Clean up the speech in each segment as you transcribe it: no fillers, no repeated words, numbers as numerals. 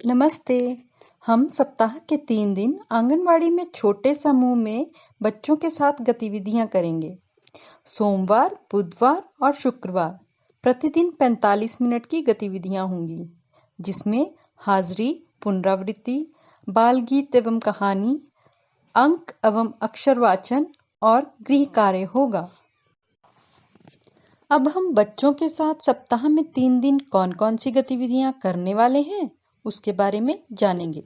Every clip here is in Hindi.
नमस्ते। हम सप्ताह के 3 दिन आंगनवाड़ी में छोटे समूह में बच्चों के साथ गतिविधियां करेंगे। सोमवार, बुधवार और शुक्रवार प्रतिदिन 45 मिनट की गतिविधियां होंगी, जिसमें हाजिरी, पुनरावृत्ति, बाल गीत एवं कहानी, अंक एवं अक्षर वाचन और गृह कार्य होगा। अब हम बच्चों के साथ सप्ताह में 3 दिन कौन-कौन सी गतिविधियां करने वाले हैं, उसके बारे में जानेंगे।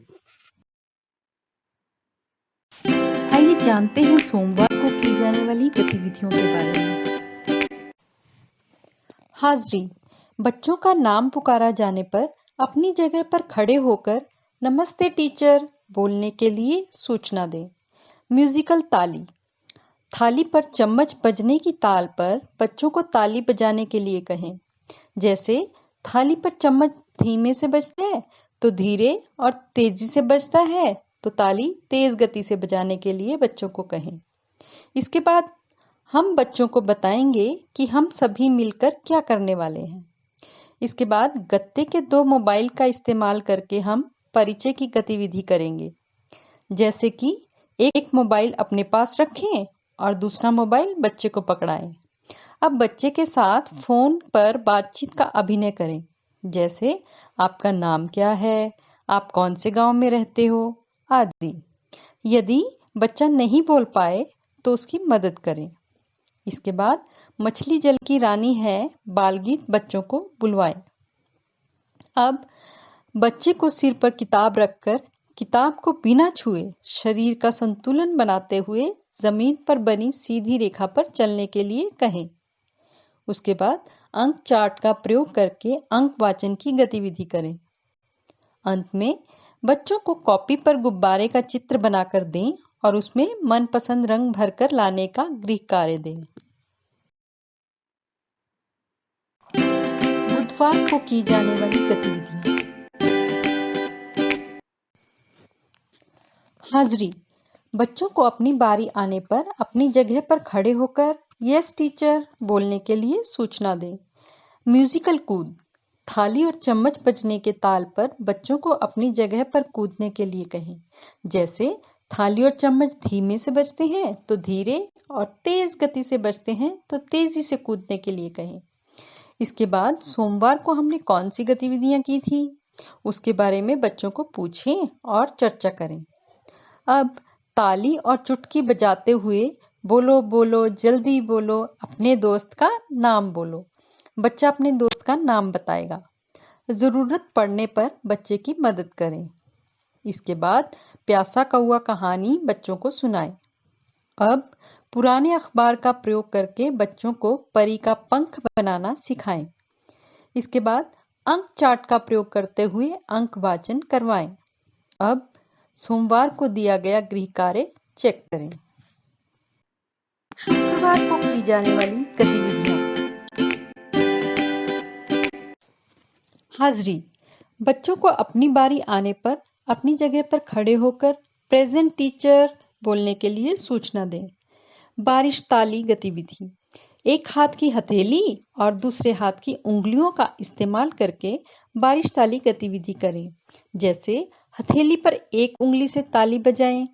आइए जानते हैं सोमवार को की जाने वाली गतिविधियों के बारे में। हाजिरी, बच्चों का नाम पुकारा जाने पर अपनी जगह पर खड़े होकर नमस्ते टीचर बोलने के लिए सूचना दें। म्यूजिकल ताली, थाली पर चम्मच बजने की ताल पर बच्चों को ताली बजाने के लिए कहें। जैसे थाली पर चम्मच धीमे से बजता है तो धीरे और तेजी से बजता है तो ताली तेज गति से बजाने के लिए बच्चों को कहें। इसके बाद हम बच्चों को बताएंगे कि हम सभी मिलकर क्या करने वाले हैं। इसके बाद गत्ते के 2 मोबाइल का इस्तेमाल करके हम परिचय की गतिविधि करेंगे। जैसे कि एक मोबाइल अपने पास रखें और दूसरा मोबाइल बच्चे को पकड़ाएं। अब बच्चे के साथ फोन पर बातचीत का अभिनय करें। जैसे आपका नाम क्या है, आप कौन से गांव में रहते हो, आदि। यदि बच्चा नहीं बोल पाए तो उसकी मदद करें। इसके बाद मछली जल की रानी है बाल गीत बच्चों को बुलवाएं। अब बच्चे को सिर पर किताब रखकर किताब को बिना छुए शरीर का संतुलन बनाते हुए जमीन पर बनी सीधी रेखा पर चलने के लिए कहें। उसके बाद अंक चार्ट का प्रयोग करके अंक वाचन की गतिविधि करें। अंत में बच्चों को कॉपी पर गुब्बारे का चित्र बनाकर दें और उसमें मनपसंद रंग भरकर लाने का गृह कार्य दें। बुधवार को की जाने वाली गतिविधियां। हाजिरी, बच्चों को अपनी बारी आने पर अपनी जगह पर खड़े होकर यस टीचर बोलने के लिए सूचना दें। म्यूजिकल कूद, थाली और चम्मच बजने के ताल पर बच्चों को अपनी जगह पर कूदने के लिए कहें। जैसे थाली और चम्मच धीमे से बजते हैं तो धीरे और तेज गति से बजते हैं तो तेजी से कूदने के लिए कहें। इसके बाद सोमवार को हमने कौन सी गतिविधियां की थी, उसके बारे में बच्चों को पूछें और चर्चा करें। अब ताली और चुटकी बजाते हुए बोलो बोलो जल्दी बोलो, अपने दोस्त का नाम बोलो। बच्चा अपने दोस्त का नाम बताएगा। जरूरत पड़ने पर बच्चे की मदद करें। इसके बाद प्यासा कौआ कहानी बच्चों को सुनाएं। अब पुराने अखबार का प्रयोग करके बच्चों को परी का पंख बनाना सिखाएं। इसके बाद अंक चार्ट का प्रयोग करते हुए अंक वाचन करवाएं। अब सोमवार को दिया गया गृह कार्य चेक करें। शुक्रवार को की जाने वाली गतिविधियां। हाजिरी, बच्चों को अपनी बारी आने पर अपनी जगह पर खड़े होकर प्रेजेंट टीचर बोलने के लिए सूचना दें। बारिश ताली गतिविधि, एक हाथ की हथेली और दूसरे हाथ की उंगलियों का इस्तेमाल करके बारिश ताली गतिविधि करें। जैसे हथेली पर एक उंगली से ताली बजाएं,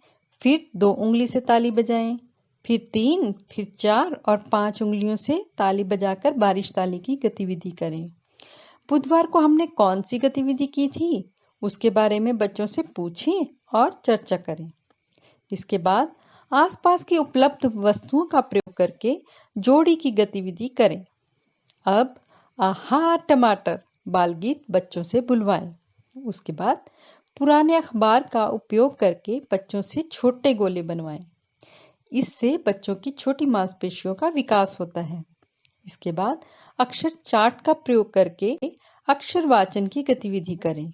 फिर 2 उंगली से ताली बजाएं, फिर 3, फिर 4 और 5 उंगलियों से ताली बजाकर बारिश ताली की गतिविधि करें। बुधवार को हमने कौन सी गतिविधि की थी, उसके बारे में बच्चों से पूछें और चर्चा करें। इसके बाद आसपास की उपलब्ध वस्तुओं का प्रयोग करके जोड़ी की गतिविधि करें। अब आहा टमाटर बाल गीत बच्चों से बुलवाएं। उसके बाद पुराने अखबार का उपयोग करके बच्चों से छोटे गोले बनवाएं। इससे बच्चों की छोटी मांसपेशियों का विकास होता है। इसके बाद अक्षर चार्ट का प्रयोग करके अक्षर वाचन की गतिविधि करें।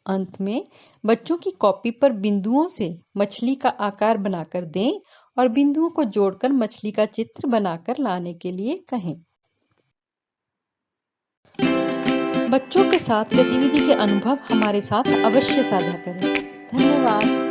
अंत में बच्चों की कॉपी पर बिंदुओं से मछली का आकार बनाकर दें और बिंदुओं को जोड़कर मछली का चित्र बनाकर लाने के लिए कहें। बच्चों के साथ गतिविधि के अनुभव हमारे साथ अवश्य साझा करें। धन्यवाद।